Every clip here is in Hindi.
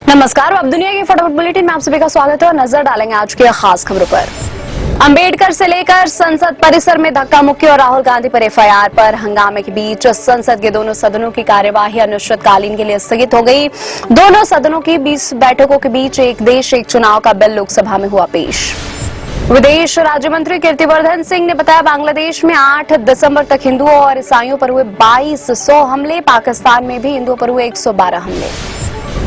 नमस्कार, अब दुनिया की फटाफट बुलेटिन में आप सभी का स्वागत है और नजर डालेंगे आज की खास खबरों पर। अंबेडकर से लेकर संसद परिसर में धक्का मुक्की और राहुल गांधी पर एफआईआर पर हंगामे के बीच संसद के दोनों सदनों की कार्यवाही अनिश्चितकालीन के लिए स्थगित हो गई। दोनों सदनों की 20 बैठकों के बीच एक देश एक चुनाव का बिल लोकसभा में हुआ पेश। विदेश राज्य मंत्री कीर्तिवर्धन सिंह ने बताया, बांग्लादेश में 8 दिसंबर तक हिंदुओं और ईसाइयों पर हुए 2200 हमले, पाकिस्तान में भी हिंदुओं पर हुए 112 हमले।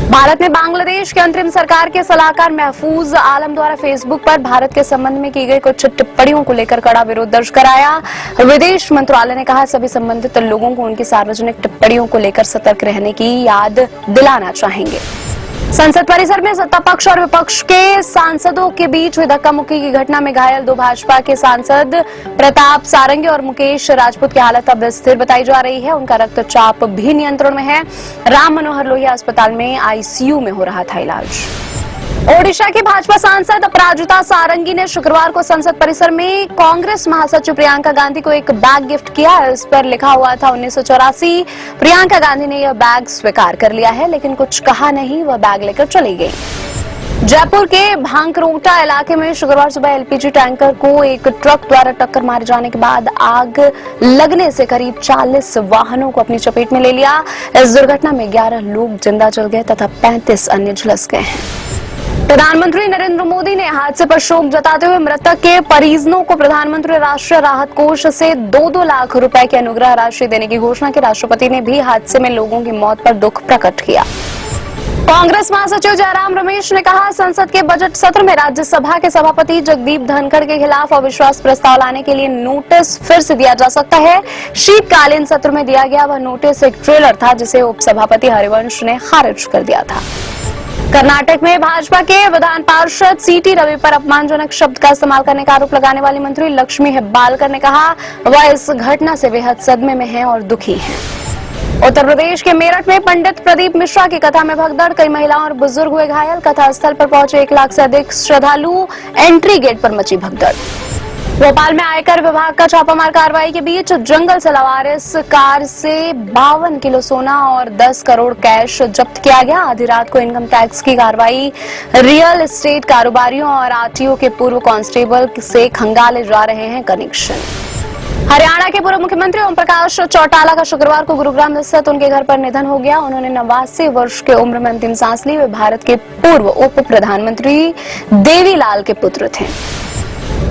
भारत में बांग्लादेश के अंतरिम सरकार के सलाहकार महफूज आलम द्वारा फेसबुक पर भारत के संबंध में की गई कुछ टिप्पणियों को लेकर कड़ा विरोध दर्ज कराया। विदेश मंत्रालय ने कहा, सभी संबंधित लोगों को उनकी सार्वजनिक टिप्पणियों को लेकर सतर्क रहने की याद दिलाना चाहेंगे। संसद परिसर में सत्ता पक्ष और विपक्ष के सांसदों के बीच हुई धक्का मुक्की की घटना में घायल 2 भाजपा के सांसद प्रताप सारंगी और मुकेश राजपूत की हालत अब स्थिर बताई जा रही है। उनका रक्तचाप भी नियंत्रण में है। राम मनोहर लोहिया अस्पताल में आईसीयू में हो रहा था इलाज। ओडिशा की भाजपा सांसद अपराजिता सारंगी ने शुक्रवार को संसद परिसर में कांग्रेस महासचिव प्रियंका गांधी को एक बैग गिफ्ट किया। इस पर लिखा हुआ था 1984। प्रियंका गांधी ने यह बैग स्वीकार कर लिया है, लेकिन कुछ कहा नहीं, वह बैग लेकर चली गई। जयपुर के भांकरोटा इलाके में शुक्रवार सुबह एलपीजी टैंकर को एक ट्रक द्वारा टक्कर मारे जाने के बाद आग लगने से करीब 40 वाहनों को अपनी चपेट में ले लिया। इस दुर्घटना में 11 लोग जिंदा जल गए तथा 35 अन्य झुलस गए हैं। प्रधानमंत्री नरेंद्र मोदी ने हादसे पर शोक जताते हुए मृतक के परिजनों को प्रधानमंत्री राष्ट्रीय राहत कोष से 2-2 लाख रुपए की अनुग्रह राशि देने की घोषणा की। राष्ट्रपति ने भी हादसे में लोगों की मौत पर दुख प्रकट किया। कांग्रेस महासचिव जयराम रमेश ने कहा, संसद के बजट सत्र में राज्यसभा के सभापति जगदीप धनखड़ के खिलाफ अविश्वास प्रस्ताव लाने के लिए नोटिस फिर से दिया जा सकता है। शीतकालीन सत्र में दिया गया वह नोटिस एक ट्रेलर था, जिसे उपसभापति हरिवंश ने खारिज कर दिया था। कर्नाटक में भाजपा के विधान पार्षद सीटी रवि पर अपमानजनक शब्द का इस्तेमाल करने का आरोप लगाने वाली मंत्री लक्ष्मी हेब्बालकर ने कहा, वह इस घटना से बेहद सदमे में हैं और दुखी हैं। उत्तर प्रदेश के मेरठ में पंडित प्रदीप मिश्रा की कथा में भगदड़, कई महिलाओं और बुजुर्ग हुए घायल। कथा स्थल पर पहुंचे 1 लाख से अधिक श्रद्धालु, एंट्री गेट पर मची भगदड़। भोपाल में आयकर विभाग का छापामार कार्रवाई के बीच जंगल से लवारिस कार से 52 किलो सोना और 10 करोड़ कैश जब्त किया गया। आधी रात को इनकम टैक्स की कार्रवाई रियल एस्टेट कारोबारियों और आरटीओ के पूर्व कांस्टेबल से खंगाले जा रहे हैं कनेक्शन। हरियाणा के पूर्व मुख्यमंत्री ओम प्रकाश चौटाला का शुक्रवार को गुरुग्राम स्थित उनके घर पर निधन हो गया। उन्होंने 89 वर्ष की उम्र में अंतिम सांस ली। वे भारत के पूर्व उप प्रधानमंत्री देवीलाल के पुत्र थे।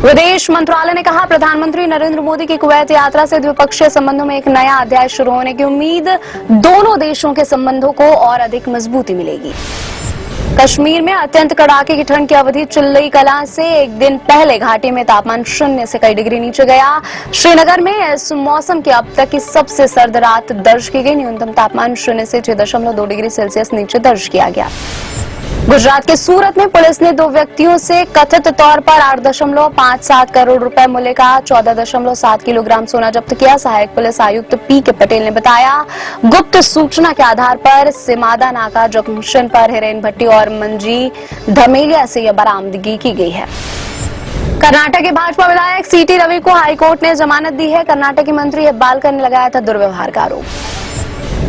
विदेश मंत्रालय ने कहा, प्रधानमंत्री नरेंद्र मोदी की कुवैत यात्रा से द्विपक्षीय संबंधों में एक नया अध्याय शुरू होने की उम्मीद। दोनों देशों के संबंधों को और अधिक मजबूती मिलेगी। कश्मीर में अत्यंत कड़ाके की ठंड की अवधि चिल्लई कलां से एक दिन पहले घाटी में तापमान 0 से कई डिग्री नीचे गया। श्रीनगर में इस मौसम की अब तक की सबसे सर्द रात दर्ज की गई। न्यूनतम तापमान 0 से 6.2 डिग्री सेल्सियस नीचे दर्ज किया गया। गुजरात के सूरत में पुलिस ने 2 व्यक्तियों से कथित तौर पर 8.57 करोड़ रुपए मूल्य का 14.7 किलोग्राम सोना जब्त किया। सहायक पुलिस आयुक्त पी.के. पटेल ने बताया, गुप्त सूचना के आधार पर सिमादा नाका जंक्शन पर हिरेन भट्टी और मंजी धमेलिया से यह बरामदगी की गई है। कर्नाटक के भाजपा विधायक सीटी रवि को हाईकोर्ट ने जमानत दी है। कर्नाटक की मंत्री हेब्बालकर ने लगाया था दुर्व्यवहार का आरोप।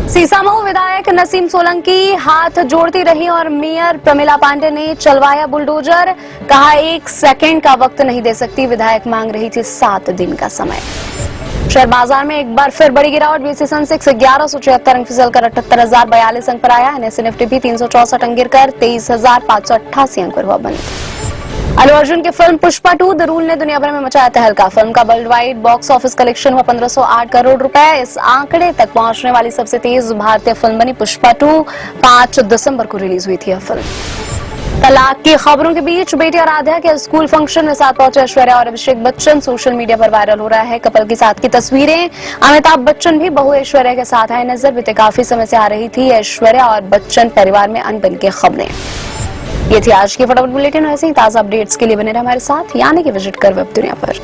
सीसामऊ विधायक नसीम सोलंकी हाथ जोड़ती रही और मेयर प्रमिला पांडे ने चलवाया बुलडोजर। कहा, 1 सेकंड का वक्त नहीं दे सकती। विधायक मांग रही थी 7 दिन का समय। शेयर बाजार में एक बार फिर बड़ी गिरावट। बीएसई सेंसेक्स 1176 अंक फिसलकर 78,042 अंक पर आया। एनएसई निफ्टी भी 364 अंक गिरकर 23,588 अंक पर हुआ बंद। अल्लू अर्जुन की फिल्म पुष्पा 2 द रूल ने दुनिया भर में मचाया तहलका। फिल्म का world wide box office collection हुआ 1508 करोड़ रुपए। इस आंकड़े तक पहुंचने वाली सबसे तेज भारतीय फिल्म बनी पुष्पा 2। 5 दिसंबर को रिलीज हुई थी यह फिल्म। तलाक की खबरों के बीच बेटी आराध्या के स्कूल फंक्शन में साथ पहुंचे ऐश्वर्या और अभिषेक बच्चन। सोशल मीडिया पर वायरल हो रहा है कपल के साथ की तस्वीरें। अमिताभ बच्चन भी बहू ऐश्वर्या के साथ आए नजर। बीते काफी समय से आ रही थी ऐश्वर्या और बच्चन परिवार में अनबन की खबरें। ये थी आज की फटाफट बुलेटिन। ऐसे ही ताजा अपडेट्स के लिए बने रहे हमारे साथ, यानी कि विजिट कर वेब दुनिया पर।